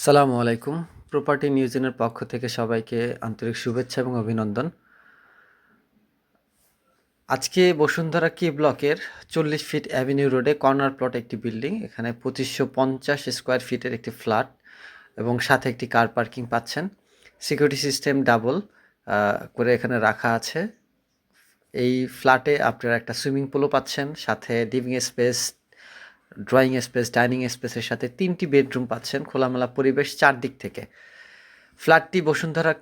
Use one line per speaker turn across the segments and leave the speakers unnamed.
আসসালামু আলাইকুম। প্রপার্টি নিউজেনের পক্ষ থেকে সবাইকে আন্তরিক শুভেচ্ছা এবং অভিনন্দন। আজকে বসুন্ধরা কে ব্লকের 40 ফিট অ্যাভিনিউ রোডে কর্নার প্লট একটি বিল্ডিং, এখানে 2550 স্কোয়ার ফিটের একটি ফ্ল্যাট এবং সাথে একটি কার পার্কিং পাচ্ছেন। সিকিউরিটি সিস্টেম ডাবল করে এখানে রাখা আছে। এই ফ্ল্যাটে আপনারা একটা সুইমিং পুলও পাচ্ছেন, সাথে living space, drawing space, dining স্পেসের সাথে 3টি বেডরুম পাচ্ছেন। খোলামেলা পরিবেশ চারদিক থেকে। ফ্ল্যাটটি বসুন্ধরা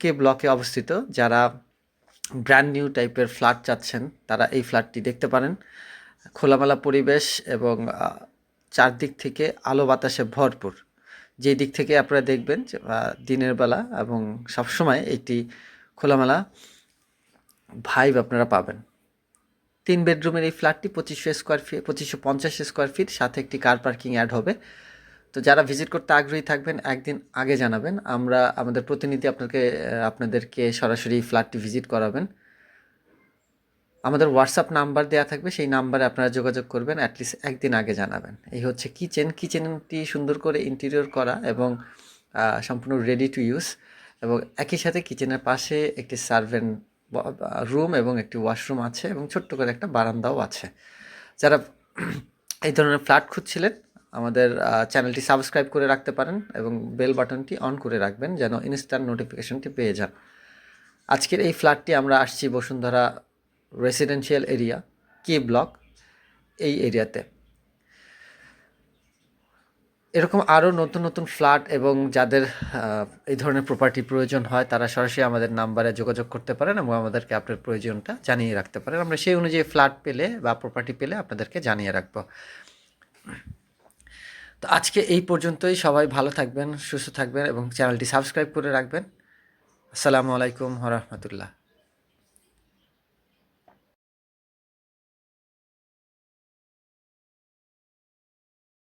কে ব্লকে অবস্থিত। যারা ব্র্যান্ড নিউ টাইপের ফ্ল্যাট চাচ্ছেন তারা এই ফ্ল্যাটটি দেখতে পারেন। খোলামেলা পরিবেশ এবং চারদিক থেকে আলো বাতাসে ভরপুর। যেই দিক থেকে আপনারা দেখবেন যে দিনের বেলা এবং সবসময় একটি খোলামেলা ভাইব আপনারা পাবেন। 3 বেডরুমের এই ফ্ল্যাটটি 2550 স্কোয়ার ফিট, সাথে একটি কার পার্কিং অ্যাড হবে। তো যারা ভিজিট করতে আগ্রহী থাকবেন একদিন আগে জানাবেন, আমরা আমাদের প্রতিনিধি আপনাদেরকে সরাসরি ফ্ল্যাটটি ভিজিট করাবেন। আমাদের হোয়াটসঅ্যাপ নাম্বার দেওয়া থাকবে, সেই নাম্বারে আপনারা যোগাযোগ করবেন, অ্যাটলিস্ট একদিন আগে জানাবেন। এই হচ্ছে কিচেনটি সুন্দর করে ইন্টেরিয়র করা এবং সম্পূর্ণ রেডি টু ইউজ, এবং একই সাথে কিচেনের পাশে একটি সার্ভেন্ট রুম এবং একটি ওয়াশরুম আছে এবং ছোট্ট করে একটা বারান্দাও আছে। যারা এই ধরনের ফ্ল্যাট খুঁজছিলেন আমাদের চ্যানেলটি সাবস্ক্রাইব করে রাখতে পারেন এবং বেল বাটনটি অন করে রাখবেন যেন ইনস্ট্যান্ট নোটিফিকেশনটি পেয়ে যান। আজকের এই ফ্ল্যাটটি আমরা আসছি বসুন্ধরা রেসিডেন্সিয়াল এরিয়া কে ব্লক, এই এরিয়াতে। এরকম আরও নতুন নতুন ফ্ল্যাট এবং যাদের এই ধরনের প্রপার্টি প্রয়োজন হয় তারা সরাসরি আমাদের নাম্বারে যোগাযোগ করতে পারেন এবং আমাদেরকে আপনার প্রয়োজনটা জানিয়ে রাখতে পারেন। আমরা সেই অনুযায়ী ফ্ল্যাট পেলে বা প্রপার্টি পেলে আপনাদেরকে জানিয়ে রাখবো। তো আজকে এই পর্যন্তই। সবাই ভালো থাকবেন, সুস্থ থাকবেন এবং চ্যানেলটি সাবস্ক্রাইব করে রাখবেন। আসসালামু আলাইকুম ওয়া রাহমাতুল্লাহ।